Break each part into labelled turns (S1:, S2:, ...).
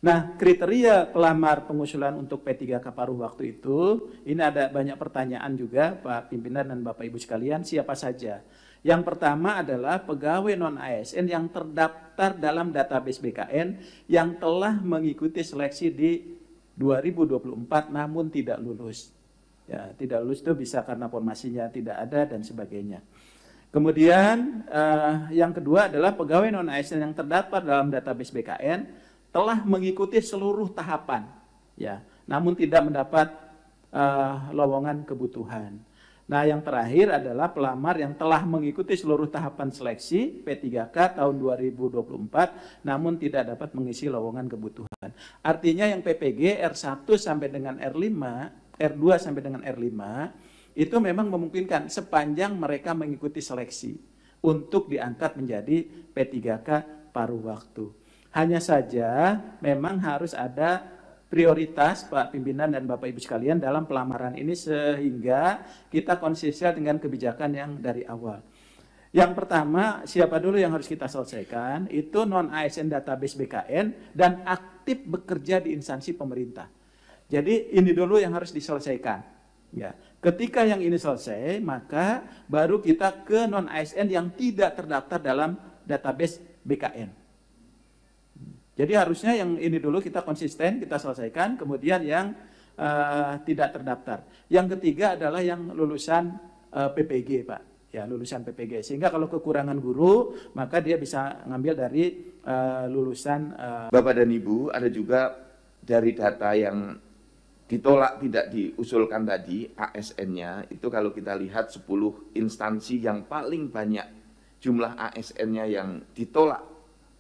S1: Nah, kriteria pelamar pengusulan untuk P3K paruh waktu itu, ini ada banyak pertanyaan juga Pak Pimpinan dan Bapak Ibu sekalian, siapa saja? Yang pertama adalah pegawai non-ASN yang terdaftar dalam database BKN yang telah mengikuti seleksi di 2024 namun tidak lulus. Ya, tidak lulus itu bisa karena formasinya tidak ada dan sebagainya. Kemudian yang kedua adalah pegawai non-ASN yang terdaftar dalam database BKN telah mengikuti seluruh tahapan, ya, namun tidak mendapat lowongan kebutuhan. Nah, yang terakhir adalah pelamar yang telah mengikuti seluruh tahapan seleksi P3K tahun 2024, namun tidak dapat mengisi lowongan kebutuhan. Artinya yang PPG R1 sampai dengan R5, R2 sampai dengan R5, itu memang memungkinkan sepanjang mereka mengikuti seleksi untuk diangkat menjadi P3K paruh waktu. Hanya saja memang harus ada prioritas Pak Pimpinan dan Bapak Ibu sekalian dalam pelamaran ini sehingga kita konsisten dengan kebijakan yang dari awal. Yang pertama, siapa dulu yang harus kita selesaikan? Itu non-ASN database BKN dan aktif bekerja di instansi pemerintah. Jadi ini dulu yang harus diselesaikan. Ya. Ketika yang ini selesai, maka baru kita ke non-ASN yang tidak terdaftar dalam database BKN. Jadi harusnya yang ini dulu kita konsisten, kita selesaikan, kemudian yang tidak terdaftar. Yang ketiga adalah yang lulusan PPG, Pak. Ya, lulusan PPG. Sehingga kalau kekurangan guru, maka dia bisa ngambil dari lulusan.
S2: Bapak dan Ibu, ada juga dari data yang ditolak tidak diusulkan tadi, ASN-nya, itu kalau kita lihat 10 instansi yang paling banyak jumlah ASN-nya yang ditolak,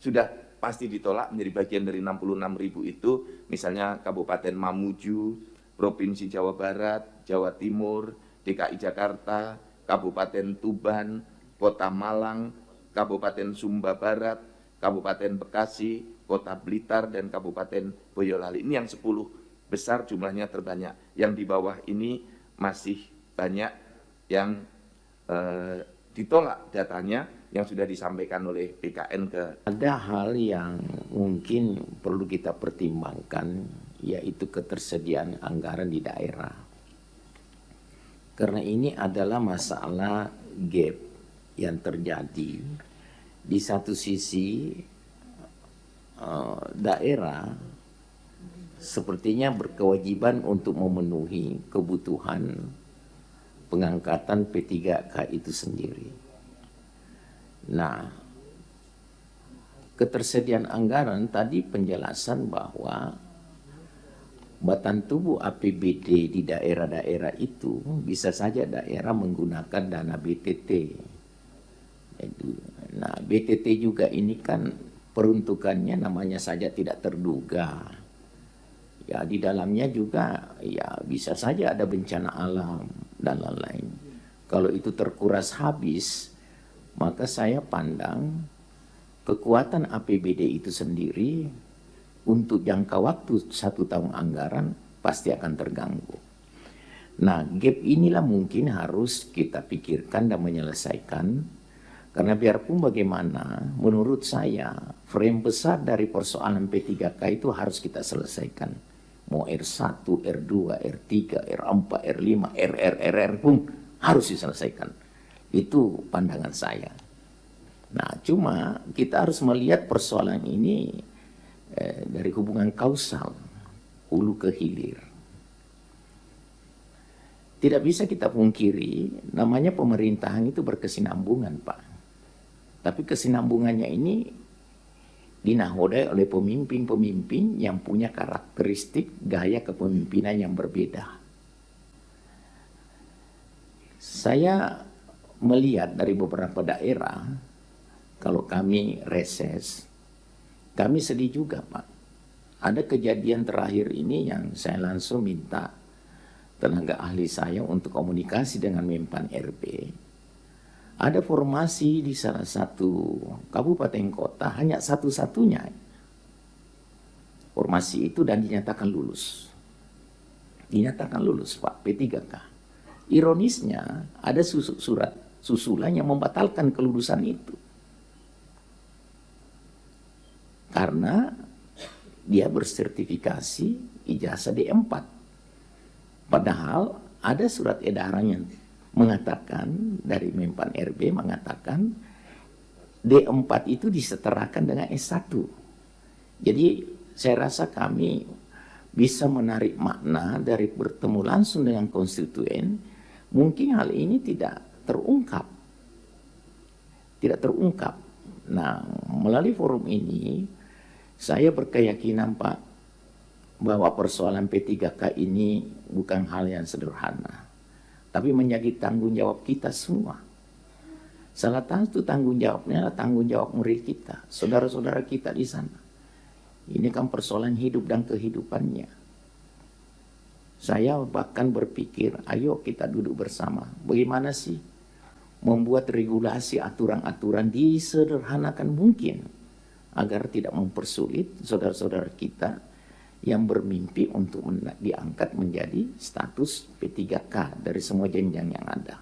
S2: sudah pasti ditolak menjadi bagian dari 66.000 itu, misalnya Kabupaten Mamuju, Provinsi Jawa Barat, Jawa Timur, DKI Jakarta, Kabupaten Tuban, Kota Malang, Kabupaten Sumba Barat, Kabupaten Bekasi, Kota Blitar, dan Kabupaten Boyolali. Ini yang 10 besar jumlahnya terbanyak. Yang di bawah ini masih banyak yang ditolak datanya yang sudah disampaikan oleh BKN ke.
S3: Ada hal yang mungkin perlu kita pertimbangkan, yaitu ketersediaan anggaran di daerah. Karena ini adalah masalah gap yang terjadi. Di satu sisi daerah sepertinya berkewajiban untuk memenuhi kebutuhan pengangkatan P3K itu sendiri. Nah, ketersediaan anggaran tadi penjelasan bahwa batang tubuh APBD di daerah-daerah itu bisa saja daerah menggunakan dana BTT. Nah, BTT juga ini kan peruntukannya namanya saja tidak terduga. Ya, di dalamnya juga ya bisa saja ada bencana alam dan lain-lain. Kalau itu terkuras habis, maka saya pandang kekuatan APBD itu sendiri untuk jangka waktu 1 tahun anggaran pasti akan terganggu. Nah, gap inilah mungkin harus kita pikirkan dan menyelesaikan, karena biarpun bagaimana, menurut saya frame besar dari persoalan P3K itu harus kita selesaikan. Mau R1, R2, R3, R4, R5, RR pun harus diselesaikan. Itu pandangan saya. Nah, cuma kita harus melihat persoalan ini dari hubungan kausal, hulu ke hilir. Tidak bisa kita pungkiri, namanya pemerintahan itu berkesinambungan, Pak. Tapi kesinambungannya ini dinahodai oleh pemimpin-pemimpin yang punya karakteristik gaya kepemimpinan yang berbeda. Saya melihat dari beberapa daerah, kalau kami reses, kami sedih juga, Pak. Ada kejadian terakhir ini yang saya langsung minta tenaga ahli saya untuk komunikasi dengan Menpan RB. Ada formasi di salah satu kabupaten kota, hanya satu-satunya formasi itu, dan dinyatakan lulus. Dinyatakan lulus, Pak, P3K. Ironisnya ada surat susulan yang membatalkan kelulusan itu. Karena dia bersertifikasi ijazah D4. Padahal ada surat edaran yang mengatakan dari Menpan RB mengatakan D4 itu disetarakan dengan S1. Jadi saya rasa kami bisa menarik makna dari bertemu langsung dengan konstituen. Mungkin hal ini tidak terungkap. Tidak terungkap. Nah, melalui forum ini saya berkeyakinan Pak bahwa persoalan P3K ini bukan hal yang sederhana, tapi menjadi tanggung jawab kita semua. Salah satu tanggung jawabnya adalah tanggung jawab murid kita, saudara-saudara kita di sana. Ini kan persoalan hidup dan kehidupannya. Saya bahkan berpikir, ayo kita duduk bersama. Bagaimana sih membuat regulasi aturan-aturan disederhanakan mungkin agar tidak mempersulit saudara-saudara kita yang bermimpi untuk diangkat menjadi status P3K dari semua jenjang yang ada.